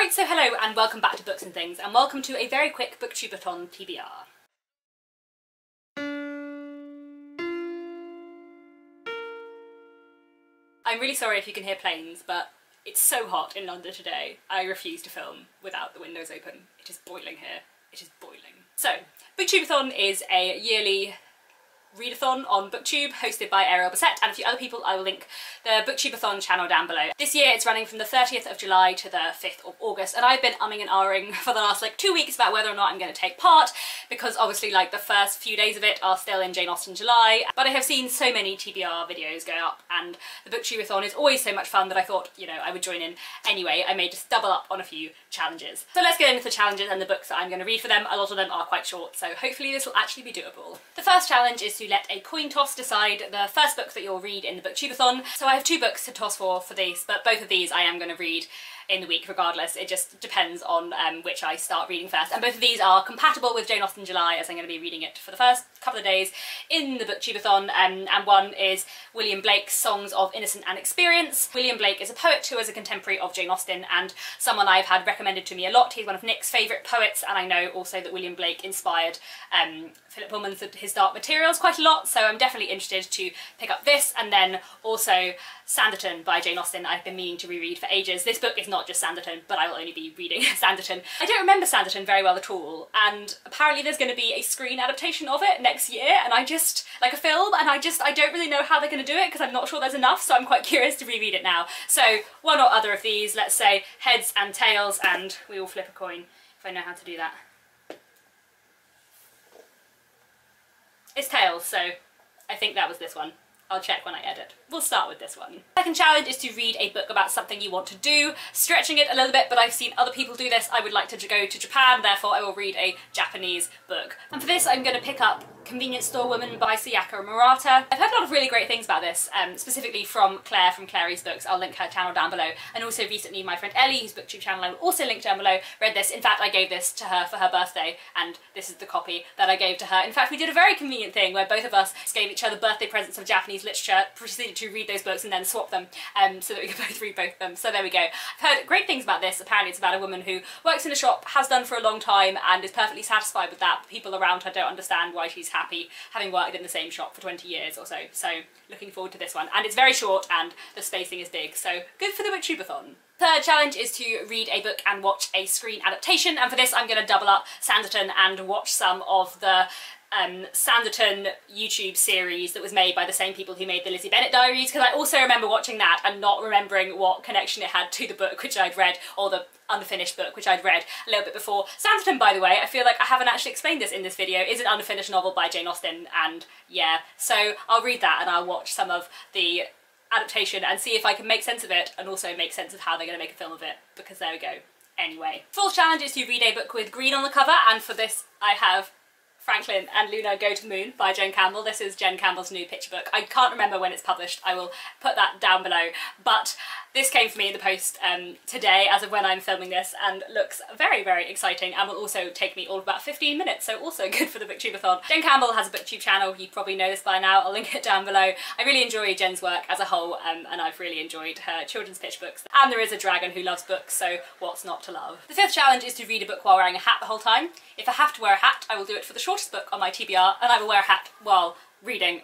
Right, so hello and welcome back to Books and Things, and welcome to a very quick Booktubeathon TBR. I'm really sorry if you can hear planes, but it's so hot in London today, I refuse to film without the windows open. It is boiling here. It is boiling. So, Booktubeathon is a yearly readathon on Booktube, hosted by Ariel Bissett and a few other people. I will link the Booktubeathon channel down below. This year it's running from the 30th of July to the 5th of August, and I've been umming and ahhing for the last 2 weeks about whether or not I'm going to take part, because obviously the first few days of it are still in Jane Austen July, but I have seen so many TBR videos go up and the Booktubeathon is always so much fun that I thought, you know, I would join in anyway. I may just double up on a few challenges. So let's get into the challenges and the books that I'm going to read for them. A lot of them are quite short, so hopefully this will actually be doable. The first challenge is to let a coin toss decide the first book that you'll read in the Booktubeathon. So I have 2 books to toss for these, but both of these I am going to read in the week regardless. It just depends on which I start reading first, and both of these are compatible with Jane Austen July, as I'm going to be reading it for the first couple of days in the Booktubeathon, and one is William Blake's Songs of Innocence and Experience. William Blake is a poet who is a contemporary of Jane Austen and someone I've had recommended to me a lot. He's one of Nick's favourite poets, and I know also that William Blake inspired Philip Pullman's His Dark Materials quite a lot, so I'm definitely interested to pick up this, and then also Sanditon by Jane Austen. I've been meaning to reread for ages. This book is not just Sanditon, but I will only be reading Sanditon. I don't remember Sanditon very well at all, and apparently there's going to be a screen adaptation of it next year, and I just, like a film, and I don't really know how they're going to do it because I'm not sure there's enough, so I'm quite curious to reread it now. So one or other of these, let's say heads and tails, and we will flip a coin if I know how to do that. It's tails, so I think that was this one. I'll check when I edit. We'll start with this one. Second challenge is to read a book about something you want to do, stretching it a little bit, but I've seen other people do this. I would like to go to Japan, therefore I will read a Japanese book. And for this I'm going to pick up Convenience Store Woman by Sayaka Murata. I've heard a lot of really great things about this, specifically from Claire from Clary's Books. I'll link her channel down below. And also recently my friend Ellie, whose Booktube channel I will also link down below, read this. In fact, I gave this to her for her birthday, and this is the copy that I gave to her. In fact, we did a very convenient thing where both of us gave each other birthday presents of Japanese literature, proceeded to read those books and then swap them so that we could both read both of them. So there we go. I've heard great things about this. Apparently it's about a woman who works in a shop, has done for a long time, and is perfectly satisfied with that. People around her don't understand why she's happy, having worked in the same shop for 20 years or so. So looking forward to this one. And it's very short and the spacing is big, so good for the Booktubeathon. Third challenge is to read a book and watch a screen adaptation, and for this I'm going to double up Sanditon and watch some of the Sanditon YouTube series that was made by the same people who made the Lizzie Bennet Diaries, because I also remember watching that and not remembering what connection it had to the book which I'd read, or the unfinished book which I'd read a little bit before. Sanditon, by the way, I feel like I haven't actually explained this in this video, is an unfinished novel by Jane Austen, and yeah, so I'll read that and I'll watch some of the adaptation and see if I can make sense of it, and also make sense of how they're going to make a film of it, because there we go. Anyway. Fourth challenge is to read a book with green on the cover, and for this I have Franklin and Luna Go to the Moon by Jen Campbell. This is Jen Campbell's new picture book. I can't remember when it's published. I will put that down below, but this came for me in the post today as of when I'm filming this, and looks very, very exciting, and will also take me all of about 15 minutes, so also good for the Booktubeathon. Jen Campbell has a Booktube channel. You probably know this by now. I'll link it down below. I really enjoy Jen's work as a whole, and I've really enjoyed her children's pitch books. And there is a dragon who loves books, so what's not to love? The fifth challenge is to read a book while wearing a hat the whole time. If I have to wear a hat, I will do it for the shortest book on my TBR, and I will wear a hat while reading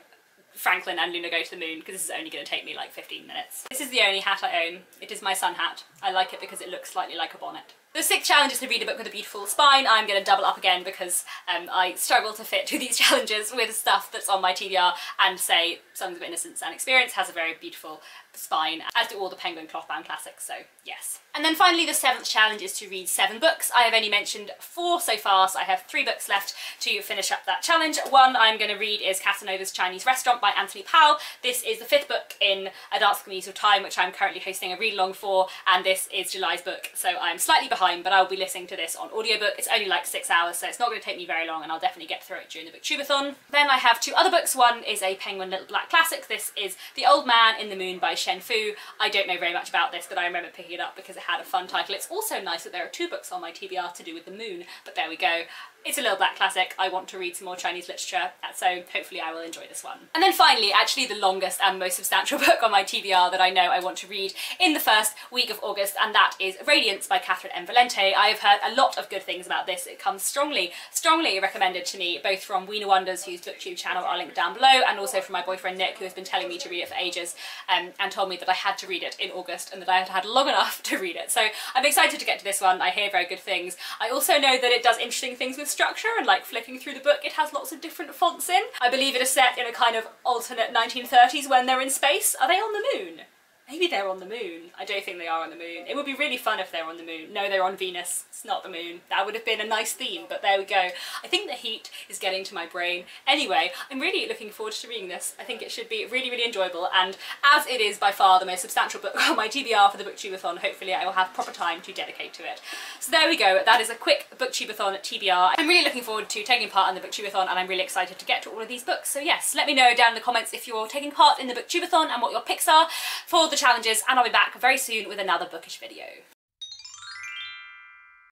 Franklin and Luna Go to the Moon, because this is only going to take me 15 minutes. This is the only hat I own. It is my sun hat. I like it because it looks slightly like a bonnet. The sixth challenge is to read a book with a beautiful spine. I'm going to double up again because I struggle to fit to these challenges with stuff that's on my TBR, and say Songs of Innocence and Experience has a very beautiful spine, as do all the Penguin cloth-bound classics, so yes. And then finally the seventh challenge is to read 7 books. I have only mentioned 4 so far, so I have 3 books left to finish up that challenge. One I'm going to read is Casanova's Chinese Restaurant by Anthony Powell. This is the 5th book in A Dance with the Muse of Time, which I'm currently hosting a read-along for, and this is July's book, so I'm slightly behind, but I'll be listening to this on audiobook. It's only 6 hours, so it's not going to take me very long, and I'll definitely get through it during the Booktubeathon. Then I have 2 other books. One is a Penguin Little Black classic. This is The Old Man in the Moon by Chen Fu. I don't know very much about this, but I remember picking it up because it had a fun title. It's also nice that there are 2 books on my TBR to do with the moon, but there we go. It's a little black classic. I want to read some more Chinese literature, so hopefully I will enjoy this one. And then finally, actually the longest and most substantial book on my TBR that I know I want to read in the first week of August, and that is Radiance by Catherine M. Valente. I have heard a lot of good things about this. It comes strongly recommended to me, both from Weena Wonders, whose booktube channel I'll link down below, and also from my boyfriend Nick, who has been telling me to read it for ages, and told me that I had to read it in August and that I had had long enough to read it. So I'm excited to get to this one. I hear very good things. I also know that it does interesting things with structure, and like flicking through the book, it has lots of different fonts in. I believe it is set in a kind of alternate 1930s when they're in space. Are they on the moon? Maybe they're on the moon. I don't think they are on the moon. It would be really fun if they're on the moon. No, they're on Venus. It's not the moon. That would have been a nice theme, but there we go. I think the heat is getting to my brain. Anyway, I'm really looking forward to reading this. I think it should be really, really enjoyable, and as it is by far the most substantial book on my TBR for the Booktubeathon, hopefully I will have proper time to dedicate to it. So there we go. That is a quick Booktubeathon TBR. I'm really looking forward to taking part in the Booktubeathon, and I'm really excited to get to all of these books. So yes, let me know down in the comments if you're taking part in the Booktubeathon and what your picks are for the challenges, and I'll be back very soon with another bookish video.